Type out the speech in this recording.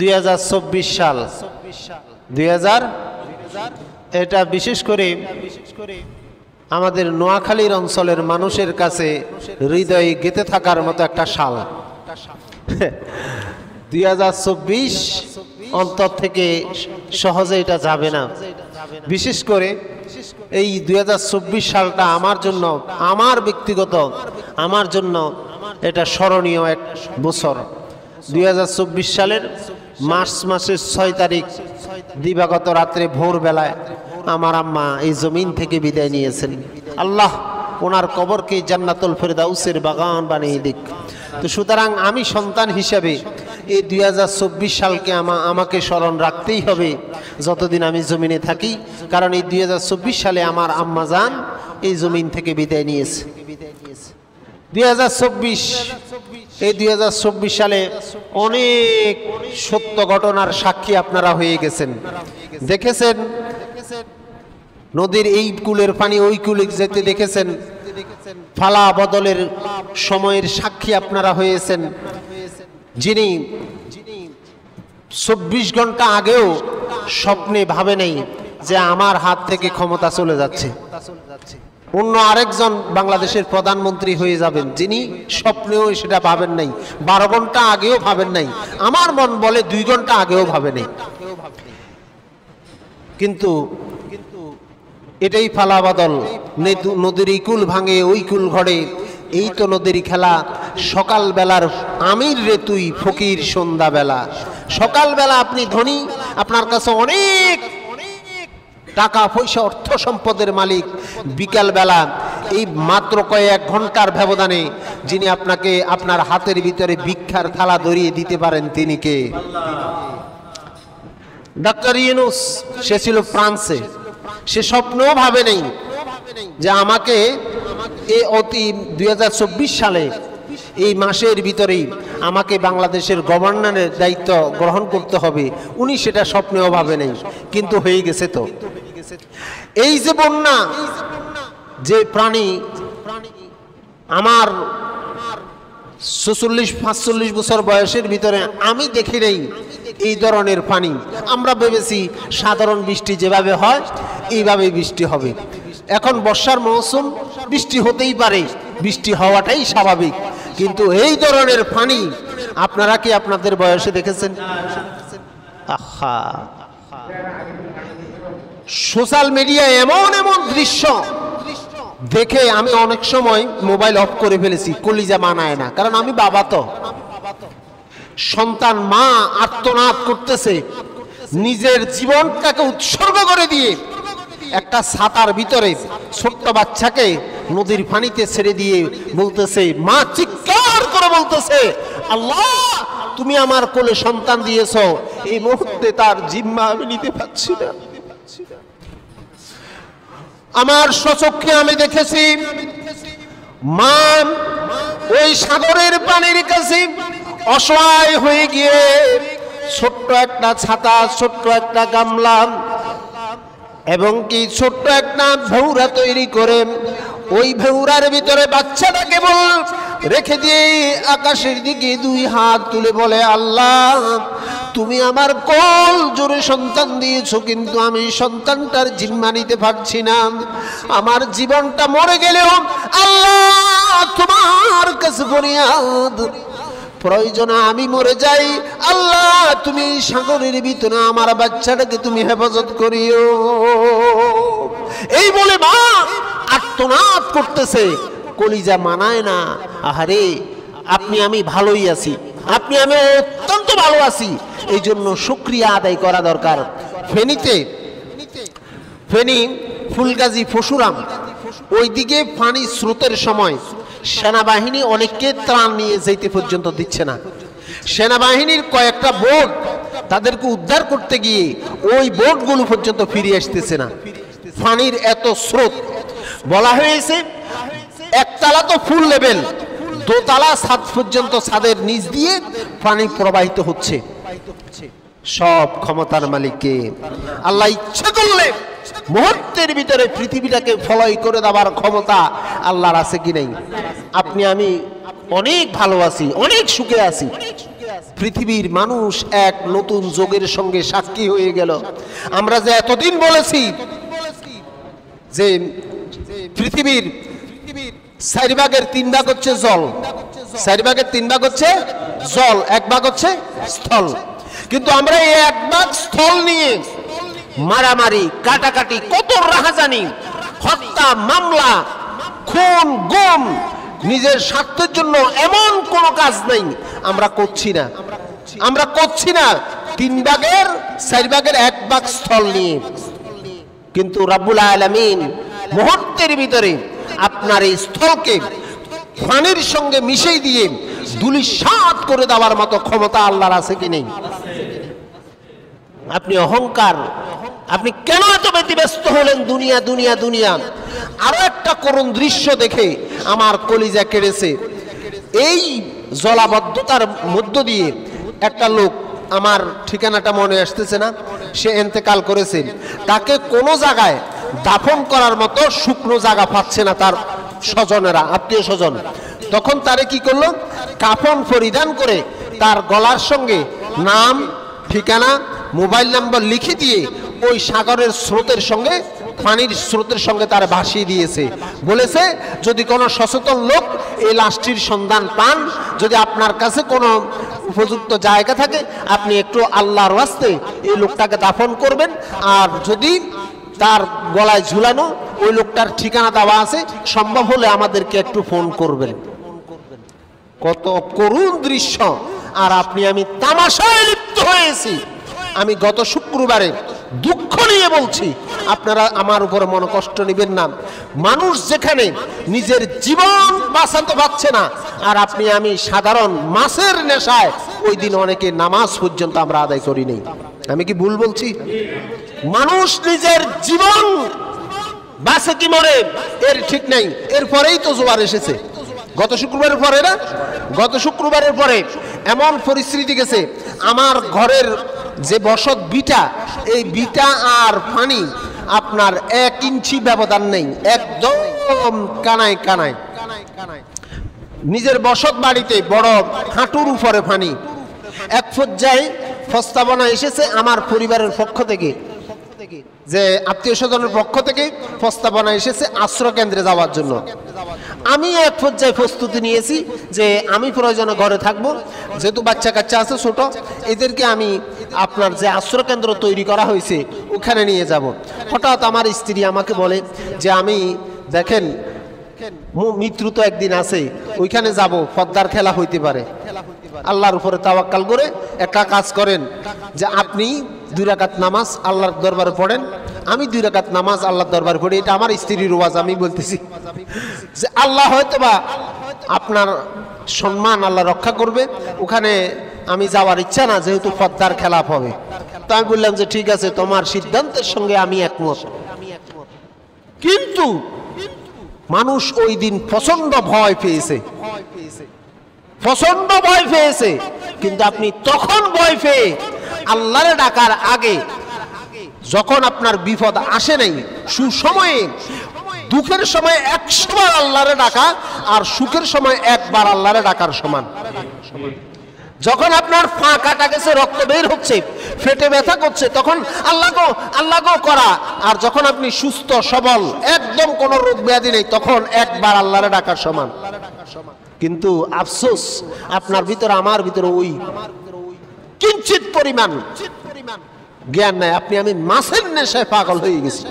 2024 সাল 2000 এটা বিশেষ করে আমাদের নোয়াখালীর অঞ্চলের মানুষের কাছে হৃদয়ে গেঁথে থাকার মতো একটা সাল। 2024 অন্তর থেকে সহজে এটা যাবে না। বিশেষ করে এই 2024 সালটা আমার জন্য, আমার ব্যক্তিগত আমার জন্য এটা স্মরণীয় এক বছর। 2024 সালের মার্চ মাসের 6 তারিখ দিবাগত রাত্রে ভোরবেলায় আমার আম্মা এই জমিন থেকে বিদায় নিয়েছেন। আল্লাহ ওনার কবরকে জান্নাতুল ফেরদাউসের বাগান বানিয়ে দিক। তো সুতরাং আমি সন্তান হিসেবে এই 2024 সালকে আমাকে স্মরণ রাখতেই হবে যতদিন আমি জমিনে থাকি, কারণ এই 2024 সালে আমার আম্মা জান এই জমিন থেকে বিদায় নিয়েছে। 2024 এই 2024 সালে অনেক সত্য ঘটনার সাক্ষী আপনারা হয়ে গেছেন। দেখেছেন নদীর এই কুলের পানি ওই কুলে যেতে দেখেছেন, ফালা বদলের সময়ের সাক্ষী আপনারা হয়েছেন। যিনি 24 ঘন্টা আগেও স্বপ্নে ভাবে নাই যে আমার হাত থেকে ক্ষমতা চলে যাচ্ছে, অন্য আরেকজন বাংলাদেশের প্রধানমন্ত্রী হয়ে যাবেন, যিনি স্বপ্নেও সেটা ভাবেন নাই, 12 ঘন্টা আগেও ভাবেন নাই, আমার মন বলে 2 ঘন্টা আগেও ভাবে নাই। কিন্তু এটাই ফালা বদল। নদীর এই কুল ভাঙে ওই কুল ঘড়ে, এই তো নদীর খেলা। সকাল বেলার আমির রে তুই ফকির সন্ধ্যা বেলা। সকাল বেলা আপনি ধনী, আপনার কাছে অনেক টাকা পয়সা অর্থ সম্পদের মালিক। বিকাল বেলা এই মাত্র কয়েক ঘন্টার ব্যবধানে যিনি আপনাকে আপনার হাতের ভিতরে ভিক্ষার থালা ধরিয়ে দিতে পারেন, তিনি কে? ডক্টর ইউনূস। সে ছিল ফ্রান্সে। সে স্বপ্নও ভাবে নেই যে আমাকে এই 2024 সালে এই মাসের ভিতরেই আমাকে বাংলাদেশের গভর্নরের দায়িত্ব গ্রহণ করতে হবে। উনি সেটা স্বপ্নেও ভাবে নেই, কিন্তু হয়ে গেছে। তো এই যে বন্যা, যে প্রাণী আমার 45-45 বছর বয়সের ভিতরে আমি দেখি নেই এই ধরনের পানি। আমরা ভেবেছি সাধারণ বৃষ্টি যেভাবে হয় এইভাবে বৃষ্টি হবে। এখন বর্ষার মৌসুম, বৃষ্টি হতেই পারে, বৃষ্টি হওয়াটাই স্বাভাবিক, কিন্তু এই ধরনের পানি আপনারা কি আপনাদের বয়সে দেখেছেন? আহা, সোশ্যাল মিডিয়ায় এমন এমন দৃশ্য দেখে আমি অনেক সময় মোবাইল অফ করে ফেলেছি। কলিজা মানায় না, কারণ আমি বাবা। তো সন্তান, মা আর্তনাদ করতেছে, নিজের জীবনটাকে উৎসর্গ করে দিয়ে একটা ছাতার ভিতরে ছোট্ট বাচ্চাকে নদীর পানিতে ছেড়ে দিয়ে বলতেছে, মা চিৎকার করে বলতেছে, আল্লাহ তুমি আমার কোলে সন্তান দিয়েছো, এই মুহূর্তে তার জিম্মা আমি নিতে পারছি না। আমার স্বচক্ষে আমি দেখেছি মা ওই সাগরের পানির কাছে অসহায় হয়ে গিয়ে ছোট্ট একটা ছাতা, ছোট্ট একটা গামলা এবং কি ছোট্ট একটা ভেউরা তৈরি করে ওই ভেউরার ভিতরে বাচ্চাটাকে রেখে দিয়ে আকাশের দিকে 2 হাত তুলে বলে, আল্লাহ তুমি আমার কোল জোরে সন্তান দিয়েছো, কিন্তু আমি সন্তানটার জিম্মা নিতে পারছি না। আমার জীবনটা মরে গেলেও আল্লাহ তোমার কাছে ফরিয়াদ, প্রয়োজনে আমি মরে যাই, আল্লাহ তুমি সাগরের ভিতরে আমার বাচ্চাটাকে তুমি হেফাজত করিও। এই বলে মা আর্তনাদ করতেছে, কলিজা মানায় না। আহারে, আপনি আমি ভালোই আছি, আপনি আমি অত্যন্ত ভালো আছি, এই জন্য শুকরিয়া আদায় করা দরকার। ফেনী ফুলগাজী পরশুরাম ওইদিকে পানি স্রোতের সময় সেনাবাহিনী অনেককে ত্রাণ নিয়ে যেতে পর্যন্ত দিচ্ছে না। সেনাবাহিনীর কয়েকটা বোট তাদেরকে উদ্ধার করতে গিয়ে ওই বোটগুলো পর্যন্ত ফিরে আসতেছে না, পানির এত স্রোত। বলা হয়েছে একতলা তো ফুল লেভেল, 2 তলা ছাদ পর্যন্ত, ছাদের নিচ দিয়ে পানি প্রবাহিত হচ্ছে। সব ক্ষমতার মালিককে। আল্লাহ ইচ্ছা করলে মুহূর্তের ভিতরে পৃথিবীটাকে ফলয় করে দেওয়ার ক্ষমতা আল্লাহর আছে কি নেই? আপনি আমি অনেক ভালো আছি, অনেক সুখে আছি, পৃথিবীর মানুষ এক নতুন যুগের সঙ্গে সাক্ষী হয়ে গেল। আমরা যে এতদিন বলেছি যে পৃথিবীর 4 ভাগের 3 ভাগ হচ্ছে জল, 4 ভাগের 3 ভাগ হচ্ছে জল, 1 ভাগ হচ্ছে স্থল। কিন্তু আমরা এই 1 ভাগ স্থল নিয়ে মারামারি, কাটাকাটি, কত রাহাজানি, হত্যা, মামলা, খুন, গুম, নিজের স্বার্থের জন্য এমন কোনো কাজ নেই আমরা করছি না। আমরা করছি না 3 ভাগের 4 ভাগের 1 ভাগ স্থল নিয়ে। কিন্তু রব্বুল আলামিন মুহূর্তের ভিতরে আপনার এই স্থলকে পানির সঙ্গে মিশিয়ে দিয়ে ধূলিসাৎ করে দেওয়ার মতো ক্ষমতা আল্লাহর আছে কি নেই? আপনি অহংকার, আপনি কেন এত ব্যতিব্যস্ত হলেন? দুনিয়া দুনিয়া দুনিয়া। আরো একটা করুণ দৃশ্য দেখে আমার কলিজা কেড়েছে। এই জলাবদ্ধতার মধ্য দিয়ে একটা লোক, আমার ঠিকানাটা মনে আসতেছে না, সে ইন্তেকাল করেছে। তাকে কোনো জায়গায় দাফন করার মতো শুকনো জায়গা পাচ্ছে না তার স্বজনেরা, আত্মীয় স্বজন। তখন তারে কি করলো? কাফন পরিধান করে তার গলার সঙ্গে নাম, ঠিকানা, মোবাইল নাম্বার লিখে দিয়ে ওই সাগরের স্রোতের সঙ্গে, পানির স্রোতের সঙ্গে তার ভাসিয়ে দিয়েছে। বলেছে যদি কোনো সচেতন লোক এই লাশটির সন্ধান পান, যদি আপনার কাছে কোনো উপযুক্ত জায়গা থাকে, আপনি একটু আল্লাহর ওয়াস্তে এই লোকটাকে দাফন করবেন। আর যদি তার গলায় ঝুলানো ওই লোকটার ঠিকানা দেওয়া আছে, সম্ভব হলে আমাদেরকে একটু ফোন করবেন। কত করুণ দৃশ্য! আর আপনি আমি তামাশায় লিপ্ত হয়েছি। আমি গত শুক্রবারে দুঃখ নিয়ে বলছি, আপনারা আমার উপরে মনে কষ্ট নেবেন না। মানুষ যেখানে নিজের জীবন বাঁচাতে পারছে না, আর আপনি আমি সাধারণ মাছের নেশায় ওই দিন অনেকে নামাজ পর্যন্ত আমরা আদায় করি নাই। আমি কি ভুল বলছি? মানুষ নিজের জীবন বাঁচে কি মরে এর ঠিক নেই। এরপরেই তো জোয়ার এসেছে গত শুক্রবারের পরে না, গত শুক্রবারের পরে এমন পরিস্থিতি গেছে, আমার ঘরের যে বসত বিটা, এই বিটা আর পানি আপনার 1 ইঞ্চি ব্যবধান নেই, একদম কানায় কানায়। নিজের বসত বাড়িতে বড় হাঁটুর উপরে পানি। এক পর্যায়ে প্রস্তাবনা এসেছে আমার পরিবারের পক্ষ থেকে, যে আত্মীয় স্বজনের পক্ষ থেকে প্রস্তাবনা এসেছে আশ্রয় কেন্দ্রে যাওয়ার জন্য। আমি এক পর্যায়ে প্রস্তুতি নিয়েছি যে আমি প্রয়োজনে ঘরে থাকবো, যেহেতু বাচ্চা কাচ্চা আছে ছোট, এদেরকে আমি আপনার যে আশ্রয় কেন্দ্র তৈরি করা হয়েছে ওখানে নিয়ে যাব। হঠাৎ আমার স্ত্রী আমাকে বলে যে আমি দেখেন মৃত্যু তো একদিন আছে, ওইখানে যাব, পদ্মার খেলা হইতে পারে। আল্লাহর উপরে তাওয়াক্কাল করে একটা কাজ করেন, যে আপনি 2 রাকাত নামাজ আল্লাহর দরবারে পড়েন, আমি 2 রাকাত নামাজ আল্লাহর দরবারে পড়ি। এটা আমার স্ত্রীর ওয়াজ, আমি বলতেছি যে আল্লাহ হয়তোবা আপনার সম্মান আল্লাহ রক্ষা করবে। ওখানে আমি যাওয়ার ইচ্ছা না, যেহেতু পদ্মার খেলাপ হবে। তো আমি বললাম যে ঠিক আছে, তোমার সিদ্ধান্তের সঙ্গে আমি একমত। কিন্তু মানুষ ওই দিন প্রচন্ড ভয় পেয়েছে, প্রচন্ড ভয় পেয়েছে। কিন্তু আপনি তখন ভয় পেয়ে আল্লাহরে ডাকার আগে, যখন আপনার বিপদ আসে নাই, সুসময়ে, দুঃখের সময় 100 বার আল্লাহরে ডাকা আর সুখের সময় 1 বার আল্লাহরে ডাকার সমান। যখন আপনার পা কাটা গেছে, রক্ত বের হচ্ছে, পেটে ব্যথা করছে, তখন আল্লাহ গো করা। আর যখন আপনি সুস্থ সবল, একদম কোনো রোগ ব্যাধি নেই, তখন 1 বার আল্লাহরে ডাকার সমান। কিন্তু আফসোস, আপনার ভিতরে আমার ভিতরে ওই কিঞ্চিত পরিমাণ জ্ঞান নাই। আপনি আমি মাছের নেশায় পাগল হয়ে গেছি।